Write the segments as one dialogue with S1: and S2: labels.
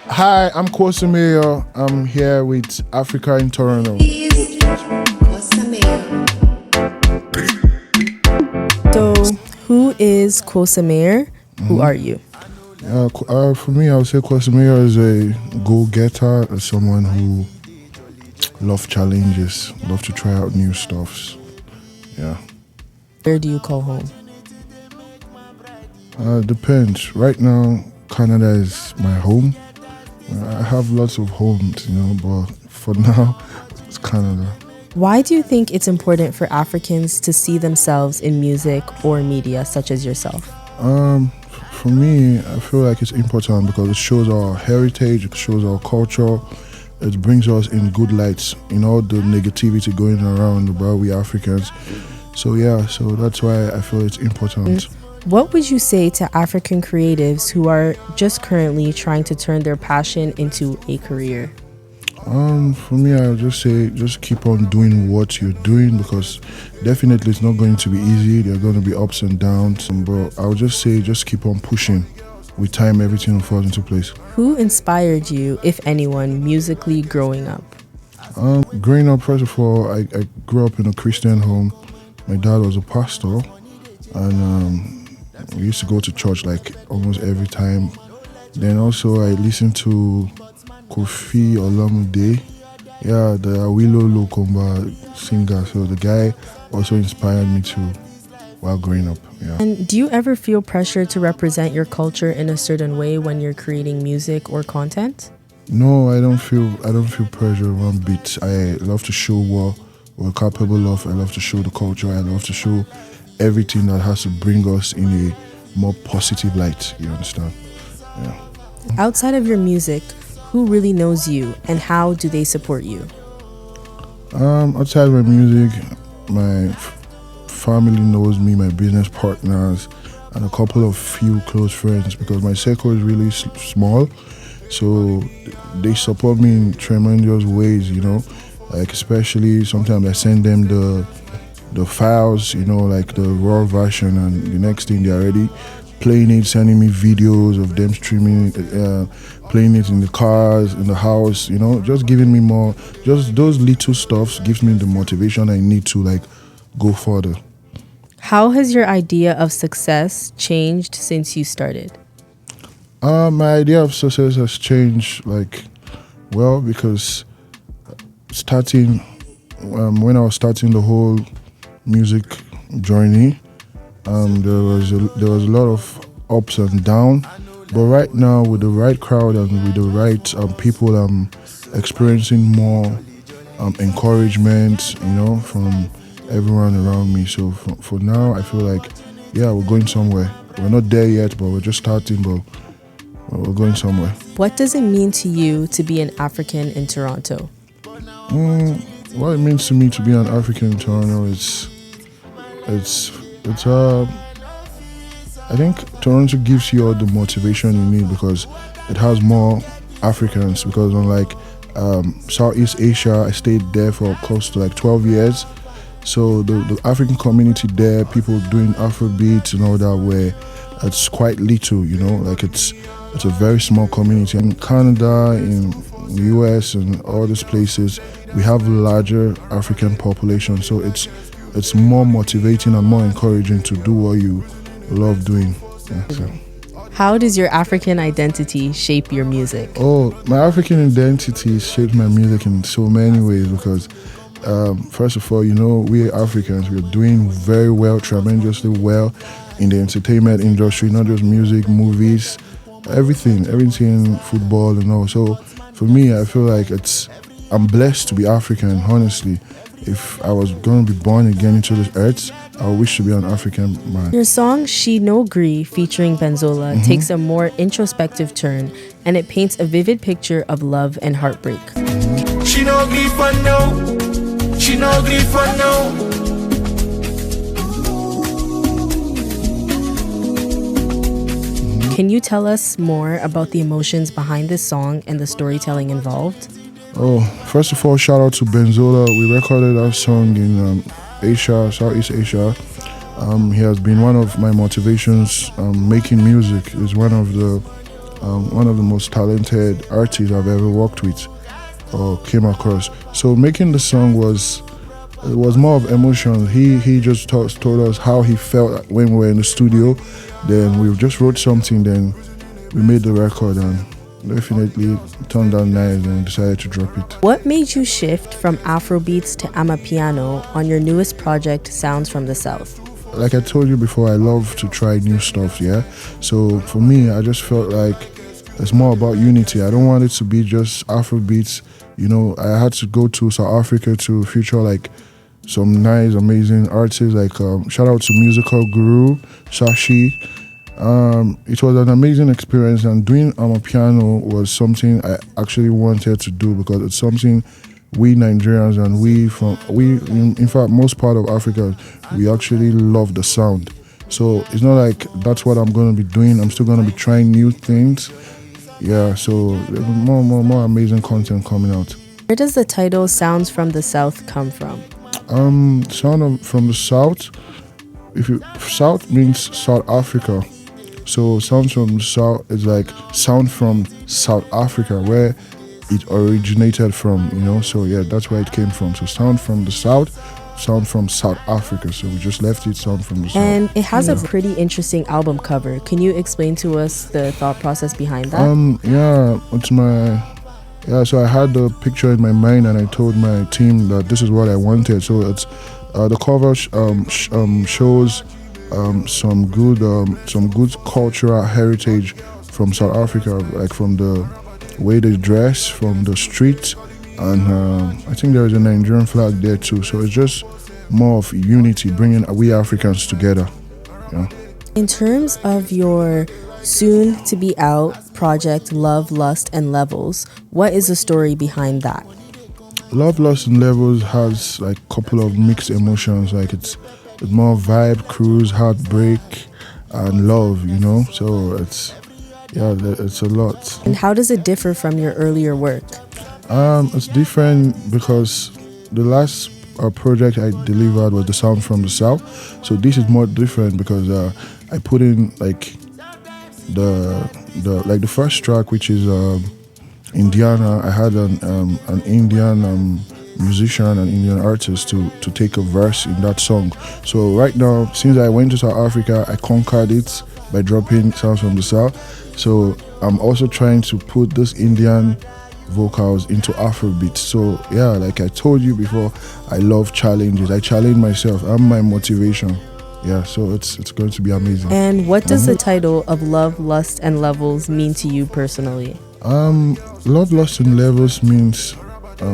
S1: Hi, I'm Kwosa Mayor. I'm here with Africa in Toronto.
S2: Kwosa Mayor.
S3: So, who is Kwosa Mayor? Who are you?
S1: For me, I would say Kwosa Mayor is a go-getter, someone who loves challenges, love to try out new stuffs. Yeah.
S3: Where do you call home?
S1: Depends. Right now, Canada is my home. I have lots of homes, but for now, it's Canada.
S3: Why do you think it's important for Africans to see themselves in music or media such as yourself?
S1: For me, I feel like it's important because it shows our heritage, it shows our culture, it brings us in good lights, the negativity going around about we Africans. So that's why I feel it's important.
S3: What would you say to African creatives who are just currently trying to turn their passion into a career?
S1: For me, I would just say just keep on doing what you're doing because definitely it's not going to be easy. There are going to be ups and downs, but I would just say just keep on pushing. With time, everything will fall into place.
S3: Who inspired you, if anyone, musically growing up?
S1: Growing up, first of all, I grew up in a Christian home. My dad was a pastor, and we used to go to church like almost every time. Then also I listened to Kofi Olomide, the Awilo Lokomba singer. So the guy also inspired me too while growing up. Yeah.
S3: And do you ever feel pressure to represent your culture in a certain way when you're creating music or content?
S1: No, I don't feel pressure one bit. I love to show what we're capable of. I love to show the culture. I love to show everything that has to bring us in a more positive light. You understand? Yeah.
S3: Outside of your music, who really knows you and how do they support you?
S1: Outside my music, my family knows me, my business partners, and a couple of few close friends because my circle is really small. So they support me in tremendous ways, like especially sometimes I send them the files, like the raw version, and the next thing they're already playing it, sending me videos of them streaming it, playing it in the cars, in the house, just giving me more, just those little stuffs gives me the motivation I need to go further.
S3: How has your idea of success changed since you started?
S1: My idea of success has changed, because starting, when I was starting the whole music journey, there was a lot of ups and downs. But right now, with the right crowd and with the right people, I'm experiencing more encouragement, from everyone around me. So for now, I feel like, we're going somewhere. We're not there yet, but we're just starting, but we're going somewhere.
S3: What does it mean to you to be an African in Toronto?
S1: What it means to me to be an African in Toronto is, I think Toronto gives you all the motivation you need because it has more Africans. Because unlike Southeast Asia, I stayed there for close to 12 years. So the African community there, people doing Afrobeats and all that, where it's quite little, it's a very small community. In Canada, in the US and all these places, we have a larger African population. So it's more motivating and more encouraging to do what you love doing. Yeah, so.
S3: How does your African identity shape your music?
S1: Oh, my African identity shapes my music in so many ways because first of all, we Africans, we're doing very well, tremendously well in the entertainment industry, not just music, movies, everything, football and all. So for me, I feel like I'm blessed to be African, honestly. If I was going to be born again into this earth, I wish to be an African man.
S3: Your song She No Gree featuring Benzola takes a more introspective turn and it paints a vivid picture of love and heartbreak.
S4: She no gree for no. She no gree for no.
S3: Can you tell us more about the emotions behind this song and the storytelling involved?
S1: Oh, first of all, shout out to Benzola. We recorded our song in Asia, Southeast Asia. He has been one of my motivations making music. He's one of the one of the most talented artists I've ever worked with or came across. So making the song was more of emotion. He just told us how he felt when we were in the studio. Then we just wrote something. Then we made the record and definitely turned out nice and decided to drop it.
S3: What made you shift from Afrobeats to Amapiano on your newest project, Sounds from the South?
S1: Like I told you before, I love to try new stuff, yeah? So for me, I just felt like it's more about unity. I don't want it to be just Afrobeats. You know, I had to go to South Africa to feature like some nice, amazing artists, like shout out to Musical Guru, Shashi. It was an amazing experience, and doing Amapiano was something I actually wanted to do because it's something we Nigerians and in fact most part of Africa, we actually love the sound. So it's not like that's what I'm going to be doing. I'm still going to be trying new things. Yeah, so more amazing content coming out.
S3: Where does the title Sounds from the South come from?
S1: From the South. South means South Africa. So Sounds from the South is like sound from South Africa, where it originated from, you know. So yeah, that's where it came from. So sound from the South, sound from South Africa. So we just left it sound from the South.
S3: And it has a pretty interesting album cover. Can you explain to us the thought process behind that?
S1: So I had the picture in my mind and I told my team that this is what I wanted. So it's the cover shows some good cultural heritage from South Africa, like from the way they dress, from the streets, and I think there is a Nigerian flag there too. So it's just more of unity, bringing we Africans together. Yeah.
S3: In terms of your soon to be out project Love, Lust and Levels, what is the story behind that?
S1: Love, Lust and Levels has like a couple of mixed emotions. Like it's more vibe, cruise, heartbreak, and love, you know. So it's a lot.
S3: And how does it differ from your earlier work?
S1: It's different because the last project I delivered was the Sound from the South. So this is more different because I put in like the first track, which is Indiana. I had an Indian musician and Indian artist to take a verse in that song. So right now, since I went to South Africa, I conquered it by dropping Sounds from the South. So I'm also trying to put those Indian vocals into Afrobeats. So yeah, like I told you before, I love challenges. I challenge myself. I'm my motivation. Yeah, so it's going to be amazing.
S3: And what does the title of Love, Lust and Levels mean to you personally?
S1: Love, Lust and Levels means a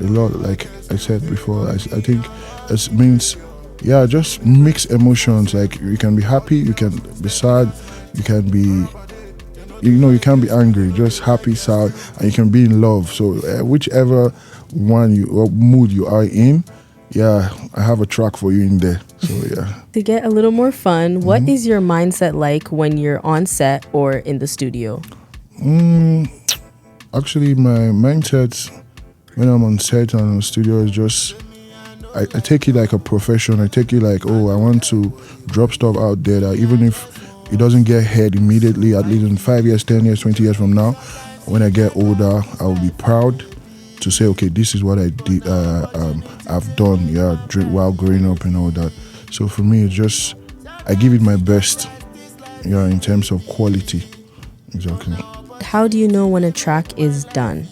S1: lot. Like I said before, I think it means just mixed emotions. Like you can be happy, you can be sad, you can be you can't be angry, just happy, sad, and you can be in love. So whichever mood you are in, I have a track for you in there. So yeah.
S3: To get a little more fun, what is your mindset like when you're on set or in the studio?
S1: Actually, my mindset when I'm on set and in the studio is just I take it like a profession. I take it like, I want to drop stuff out there that even if it doesn't get heard immediately, at least in 5 years, 10 years, 20 years from now, when I get older, I will be proud to say, okay, this is what I did, I've done, while growing up and all that. So for me, it's just, I give it my best, in terms of quality. Exactly.
S3: How do you know when a track is done?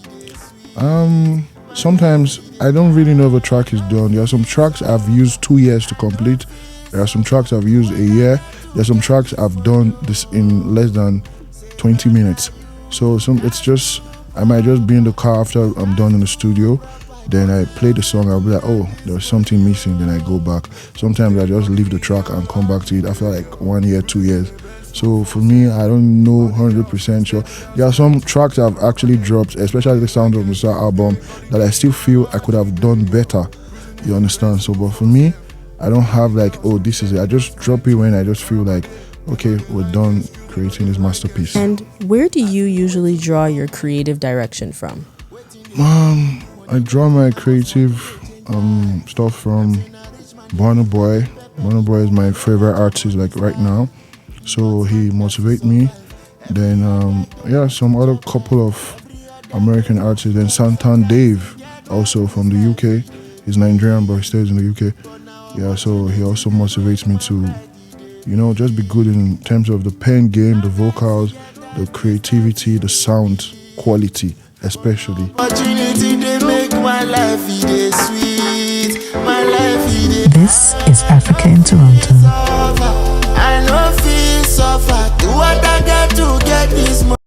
S1: Sometimes I don't really know if a track is done. There are some tracks I've used 2 years to complete. There are some tracks I've used a year. There's some tracks I've done this in less than 20 minutes. So it's just, I might just be in the car after I'm done in the studio. Then I play the song, I'll be like, there's something missing. Then I go back. Sometimes I just leave the track and come back to it after like 1 year, 2 years. So for me, I don't know 100% sure. There are some tracks I've actually dropped, especially the Sound of the South album, that I still feel I could have done better. You understand? So, but for me, I don't have like, this is it. I just drop it when I just feel like, okay, we're done creating this masterpiece.
S3: And where do you usually draw your creative direction from?
S1: I draw my creative stuff from Burna Boy. Burna Boy is my favorite artist like right now. So he motivates me. Then yeah, some other couple of American artists. Then Santan Dave, also from the UK. He's Nigerian, but he stays in the UK. Yeah, so he also motivates me to, you know, just be good in terms of the pen game, the vocals, the creativity, the sound quality, especially.
S4: Opportunity they make my life sweet. My life
S5: This is Africa into a